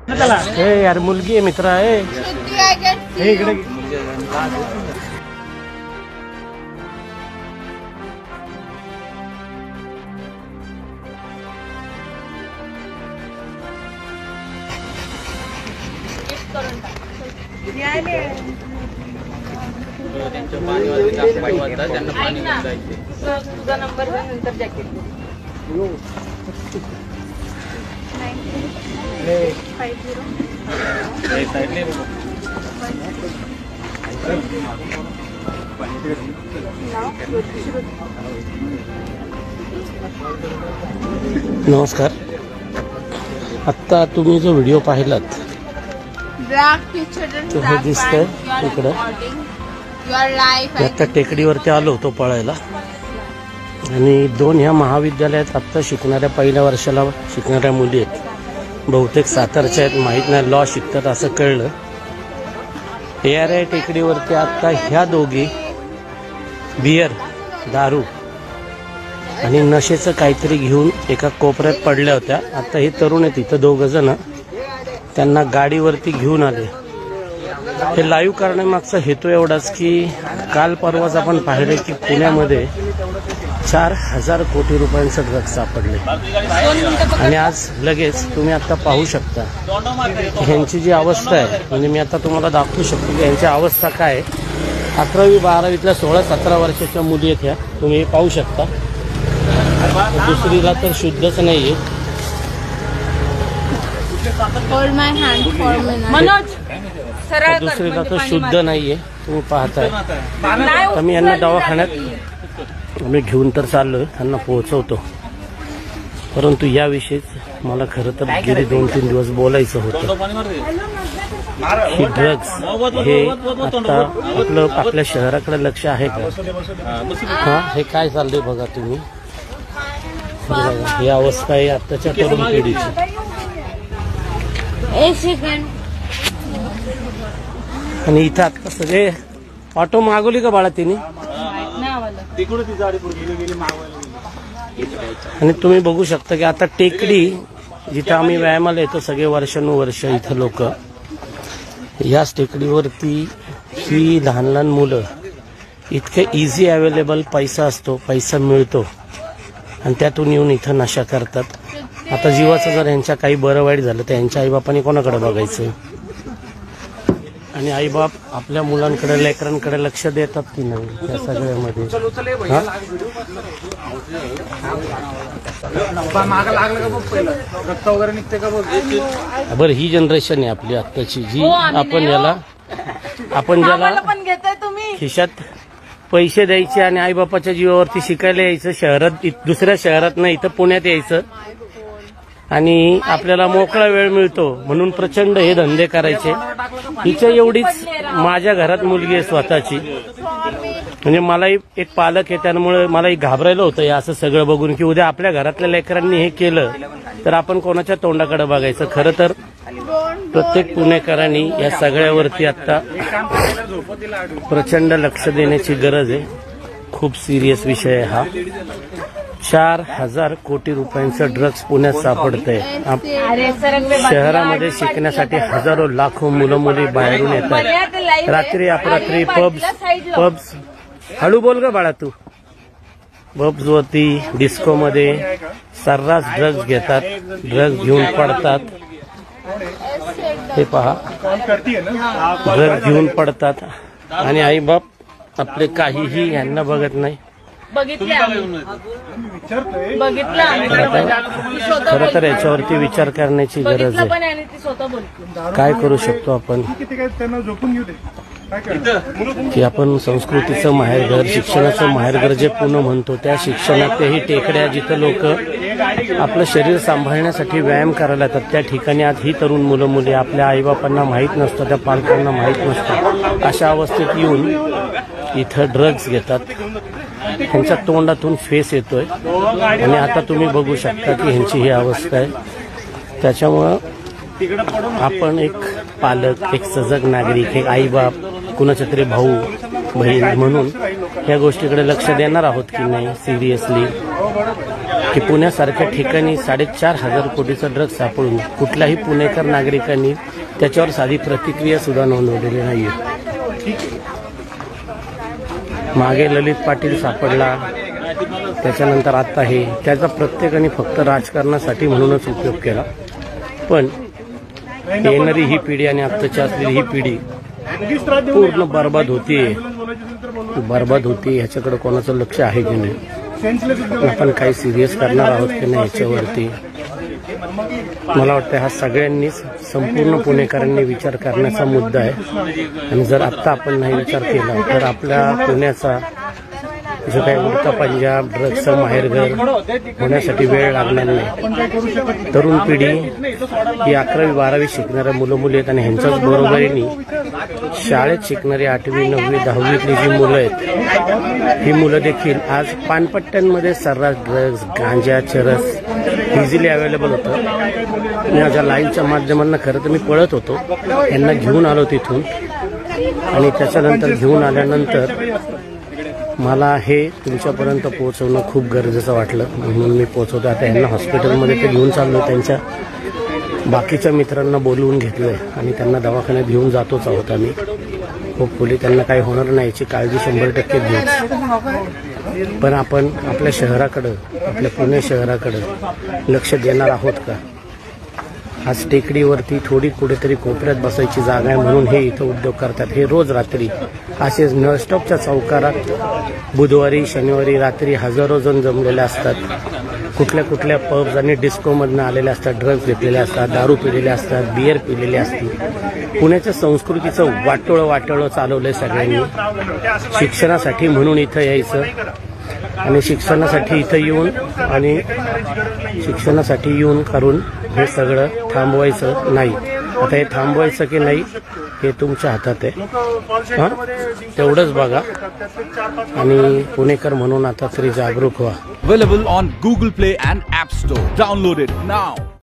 यार मुलगी आहे मित्र आहे इकडे तुझा नंबर नंतर जॅकेट नमस्कार. आता तुम्ही जो व्हिडिओ पाहिलात तो हे दिसतंय इकडं. आता टेकडीवरती आलो होतो पळायला आणि दोन ह्या महाविद्यालयात आत्ता शिकणाऱ्या पहिल्या वर्षाला शिकणाऱ्या मुली आहेत. बहुतेक सातारच्या आहेत, माहीत नाही, लॉ शिकतात असं कळलं. ARI टेकडीवरती आत्ता ह्या दोघी बियर दारू आणि नशेचं काहीतरी घेऊन एका कोपऱ्यात पडल्या होत्या. आता हे तरुण आहेत इथं दोघ जण, त्यांना गाडीवरती घेऊन आले. हे लाईव्ह करण्यामागचा हेतू एवढाच की काल परवाच आपण पाहिले की पुण्यामध्ये 4,000 कोटी रुपयांचं ड्रग्ज सापडले आणि आज लगेच तुम्ही आता पाहू शकता ह्यांची जी अवस्था आहे. म्हणजे मी आता तुम्हाला दाखवू शकतो की यांची अवस्था काय आहे. 11वी 12वीतल्या 16-17 वर्षाच्या मुली आहेत ह्या, तुम्ही पाहू शकता. दुसरीला तर शुद्धच नाहीये. दुसरीला तर शुद्ध नाहीये, तुम्ही पाहताय. तर मी यांना दवाखान्यात आम्ही घेऊन तर चाललोय, त्यांना पोहोचवतो. परंतु याविषयीच मला खरं तर गेली 2-3 दिवस बोलायचं होतं. ही ड्रग्ज हे आता आपल्या शहराकडे लक्ष आहे का? हा, हे काय चाललंय बघा तुम्ही. ही अवस्था आहे आताच्या तरुण पिढीची. आणि इथं आता सगळे ऑटो मागवली का बाळा तिने? आणि तुम्ही बघू शकता की आता टेकडी जिथं आम्ही व्यायामाला येतो सगळे वर्षानुवर्ष इथं लोक, याच टेकडीवरती ही लहान लहान मुलं इतके इझी अवेलेबल पैसा असतो, पैसा मिळतो आणि त्यातून येऊन इथं नशा करतात. आता जीवाचं जर यांच्या काही बरं वाईट झालं तर यांच्या आईबापांनी कोणाकडे बघायचं? आणि आईबाप आपल्या मुलांकडे लेकरांकडे लक्ष देतात की नाही या सगळ्यामध्ये? बरं, ही जनरेशन आहे आपली आत्ताची जी आपण ज्याला खिशात पैसे द्यायचे आणि आईबापाच्या जीवावरती शिकायला यायचं, शहरात दुसऱ्या शहरात नाही इथं पुण्यात यायचं आणि आपल्याला मोकळा वेळ मिळतो म्हणून प्रचंड हे धंदे करायचे. हिच्या एवढीच माझ्या घरात मुलगी आहे स्वतःची. म्हणजे मलाही एक पालक आहे, त्यामुळे मलाही घाबरायला होतं हे असं सगळं बघून की उद्या आपल्या घरातल्या लेकरांनी हे केलं तर आपण कोणाच्या तोंडाकडे बघायचं. खरं तर प्रत्येक पुणेकरांनी या सगळ्यावरती आता प्रचंड लक्ष देण्याची गरज आहे. खूप सिरियस विषय आहे हा. 4,000 कोटी रुपयांचं ड्रग्ज पुण्यात सापडतंय. शहरामध्ये शिकण्यासाठी हजारो लाखो मुलं मुली बाहेरून येतात. रात्री अपरात्री पब्स हळू बोल ग बाळा तू. पब्स वरती डिस्कोमध्ये सर्रास ड्रग्ज घेतात, ड्रग्ज घेऊन पडतात. हे पहा, ड्रग्ज घेऊन पडतात आणि आईबाप आपले काहीही यांना बघत नाही. खरं तर याच्यावरती विचार करण्याची गरज आहे. काय करू शकतो आपण की आपण संस्कृतीचं माहेरघर, शिक्षणाचं माहेरघर जे पुणे म्हणतो, त्या शिक्षणातही टेकड्या जिथं लोक आपलं शरीर सांभाळण्यासाठी व्यायाम करायला येतात त्या ठिकाणी आज ही तरुण मुलं मुली आपल्या आईबापांना माहीत नसतं, त्या पालकांना माहीत नसतं, अशा अवस्थेत येऊन इथं ड्रग्ज घेतात. ह्यांच्या तोंडातून फेस येतोय आणि आता तुम्ही बघू शकता की ह्यांची ही अवस्था आहे. त्याच्यामुळं आपण एक पालक, एक सजग नागरिक, एक आईबाप, कुणाचे तरी भाऊ बहीण म्हणून या गोष्टीकडे लक्ष देणार आहोत की नाही सिरियसली. की पुण्यासारख्या ठिकाणी 4,500 कोटीचा ड्रग्ज सापडून कुठल्याही पुणेकर नागरिकांनी त्याच्यावर साधी प्रतिक्रिया सुद्धा नोंदवलेली नाहीये. मागे ललित पाटील सापडला, त्याच्यानंतर आता हे, त्याचा प्रत्येकाने फक्त राजकारणासाठी म्हणूनच उपयोग केला. पण येणारी ही पिढी आणि आत्ताची असलेली ही पिढी पूर्ण बर्बाद होतीये. ह्याच्याकडे कोणाचं लक्ष आहे की नाही, आपण काही सिरियस करणार आहोत की नाही याच्यावरती मला वाटतं हा सगळ्यांनीच संपूर्ण पुणेकरांनी विचार करण्याचा मुद्दा आहे. आणि जर आत्ता आपण नाही विचार केला तर आपल्या पुण्याचा जो काही उडता पंजाब ड्रग्सचं माहेरघर होण्यासाठी वेळ लागणार नाही. तरुण पिढी ही 11वी 12वी शिकणाऱ्या मुलं मुली आहेत आणि ह्यांच्याच बरोबरीने शाळेत शिकणारी 8वी 9वी 10वीतली जी मुलं आहेत ही मुलं देखील आज पानपट्ट्यांमध्ये सर्रास ड्रग्ज गांजा चरस इझिली अवेलेबल होतं. माझ्या लाईव्हच्या माध्यमांना खरं तर मी पळत होतो, यांना घेऊन आलो तिथून आणि त्याच्यानंतर घेऊन आल्यानंतर मला हे तुमच्यापर्यंत पोहोचवणं खूप गरजेचं वाटलं म्हणून मी पोहोचवतो. आता यांना हॉस्पिटलमध्ये ते घेऊन चाललो, त्यांच्या बाकीच्या मित्रांना बोलवून घेतलंय आणि त्यांना दवाखान्यात घेऊन जातोच आहोत आम्ही. होपफुली त्यांना काही होणार नाही याची काळजी 100% घेऊ. पण आपण आपल्या शहराकडं, आपल्या पुणे शहराकडं लक्ष देणार आहोत का? आज टेकडीवरती थोडी कुठेतरी कोपऱ्यात बसायची जागा आहे म्हणून हे इथं उद्योग करतात. हे रोज रात्री असेच नळस्टॉपच्या चौकारात बुधवारी शनिवारी रात्री हजारो जण जमलेले असतात. कुठल्या पब्स आणि डिस्कोमधनं आलेले असतात, ड्रग्ज घेतलेले असतात, दारू पिलेले असतात, बियर पिलेली असते. पुण्याच्या संस्कृतीचं वाटोळं चालवलंय सगळ्यांनी. शिक्षणासाठी म्हणून इथं यायचं आणि शिक्षणासाठी येऊन करून हे सगळं थांबवायचं नाही. आता हे थांबवायचं की नाही हे तुमच्या हातात आहे. हां, तेवढंच बघा आणि पुणेकर म्हणून आता तरी जागरूक व्हा. Available on Google Play and App Store. Download it now.